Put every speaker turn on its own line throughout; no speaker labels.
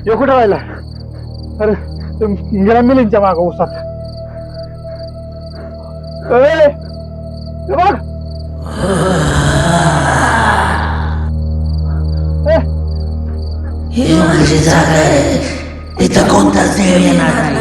यो कुठं राहिला? अरे गेला मिलिंदच्या मागं उसात. ए, हे बघ.
ही माझी जागा आहे, इथं कोणताच देव येणार नाही.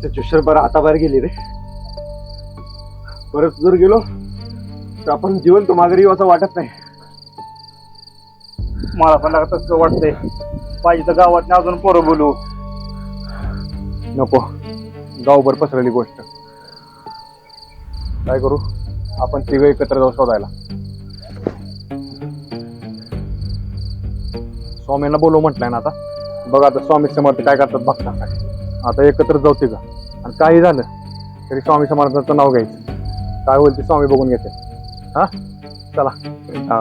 त्याच्या बरं हाताबाहेर गेली रे. परत जर गेलो तर आपण जिवंत माघारी येऊ असं वाटत नाही.
मला पण लागत वाटतंय पाहिजे तर गावात अजून पोरं बोलू.
नको, गावभर पसरलेली गोष्ट. काय करू, आपण तिघं एकत्र जाऊ शोधायला. स्वामींना बोलू म्हटलंय ना आता. बघा आता स्वामी समर्थ काय करतात बघता. आता एकत्र जाऊ तिघं, आणि काही झालं तरी स्वामी समर्थांचं नाव घ्यायचं. काय होईल ते स्वामी बघून घेते. हा चला. हा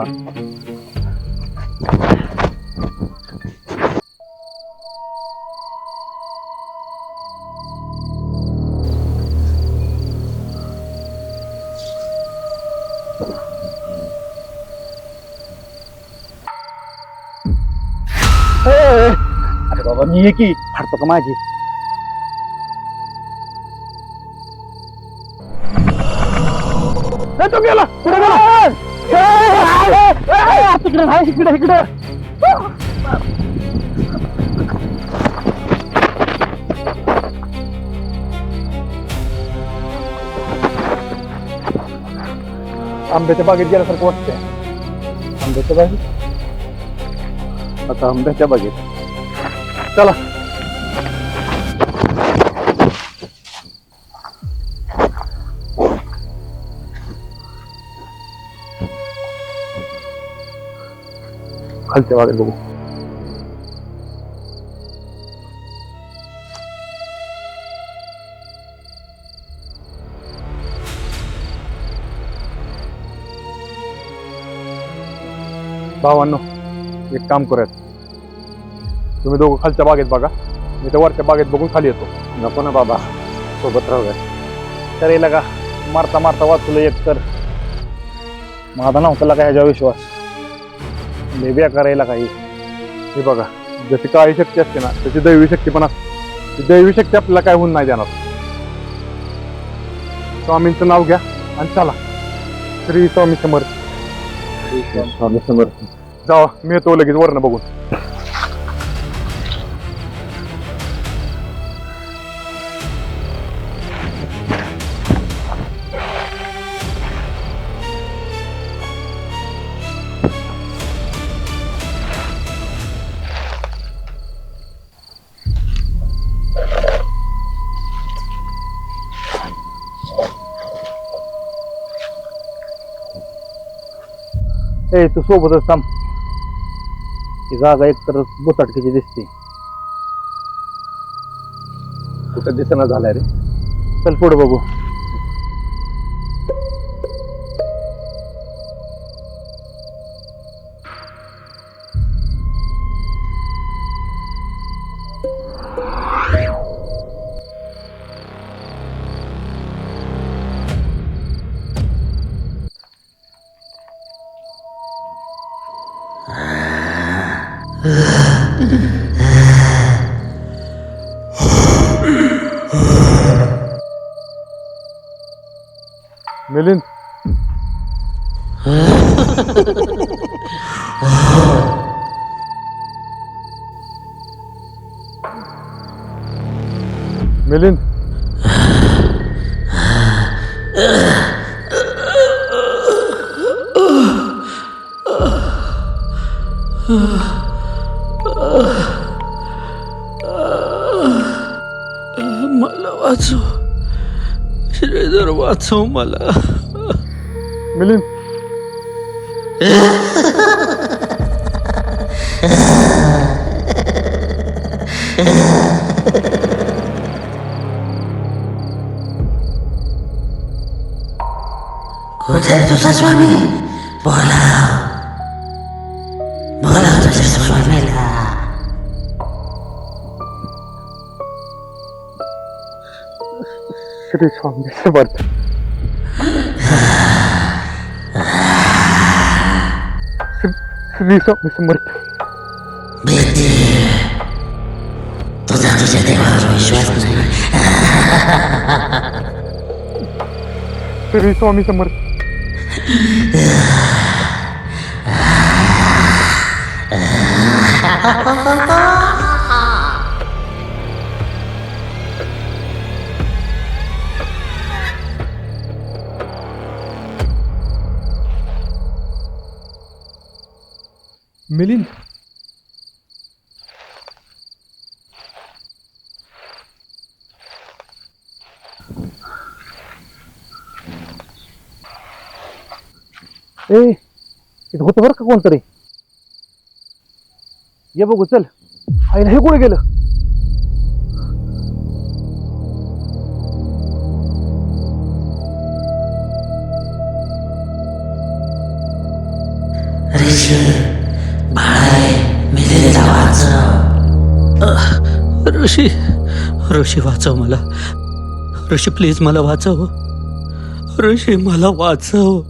अरे बाबा मी ये की फाडतो का माझी.
तो गेला. कुठे गेला?
तिकडे नाही, इकडे इकडे.
आंब्याच्या बागेत गेल्यासारखं वाटतंय.
आंब्याच्या बाजू
आता आंब्याच्या बागेत चला. खालच्या बागेत बघू. भावांनो, एक काम करूयात. तुम्ही दोघं खालच्या बागेत बघा, मी तर वरच्या बागेत बघून खाली येतो.
नको ना बाबा, सोबत राहूया. तर येईल का मारता मारता वाचलं एक तर. माझा नव्हता का ह्याच्यावर विश्वास. बेबिया करायला काही.
हे बघा, जशी काळी शक्ती असते ना त्याची दैवी शक्ती पण असते. ती दैवी शक्ती आपल्याला काय होऊन नाही देणार. स्वामींचं नाव घ्या आणि चला. श्री स्वामी समर्थ.
स्वामी समर्थ.
जावा, मी येतो लगेच वरनं बघून.
ए तू सोबतच थांब. ही जागा एक तर बुताटकीची दिसते.
कुठं दिसना झालाय रे.
चल पुढे बघू.
मिलिंद, मिलिंद,
मला वाचव श्रीधर, वाचव मला.
मिलिंद
कुठे आहे तुझा स्वामी? बोला बोला तुझ्या स्वामीला.
श्री स्वामी समर्थ. श्री स्वामी समर्थ.
भीती तुझा तुझ्या देवावर विश्वास नाही.
श्री स्वामी समर्थ. मिलिंद इथं होतं बरं का कोणतरी. ये बघू चल. आईला हे कुठे गेलं?
ऋषी बाळाय मिलिंदला वाचव.
ऋषी ऋषी वाचव मला. ऋषी प्लीज मला वाचव. ऋषी मला वाचव.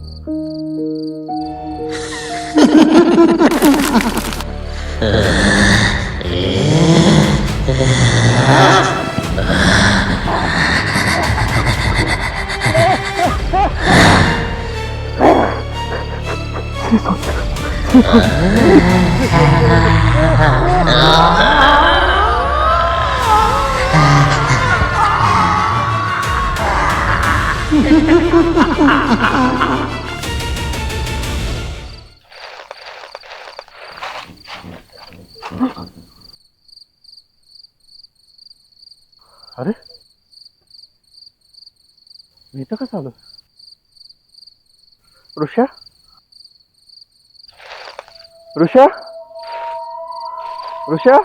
अरे मी इथं कसं आलो? ऋषा ऋषा ऋषा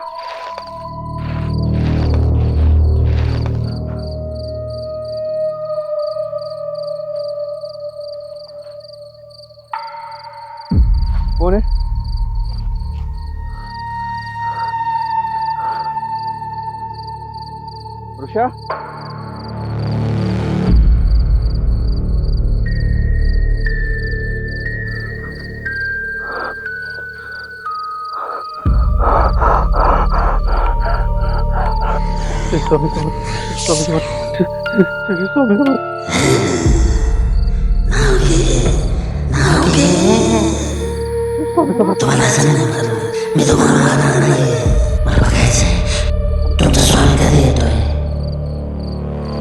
कोण आहे? ऋषा स्वामी स्वामी स्वामी स्वामी
तुम्हाला सांगणार मी तुम्हाला मारणार नाही. मला बघायचंय तुमचा स्वामी कधी येतोय.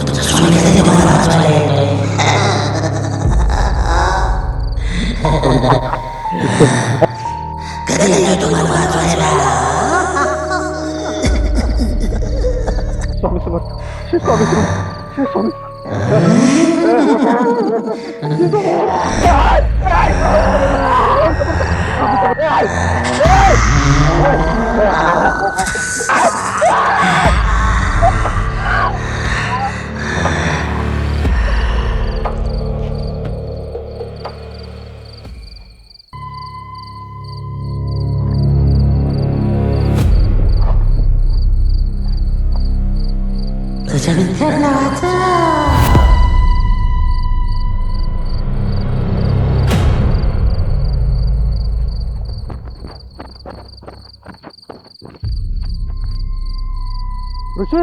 तुमचा स्वामी कधी तुम्हाला वाचवायला येतोय. कधी येतोय तुम्हाला वाचवायला.
स्वामी समर्थ. श्री स्वामी समर्थ. श्री स्वामी
तुझ्या मित्रांना वाचव.
ऋषी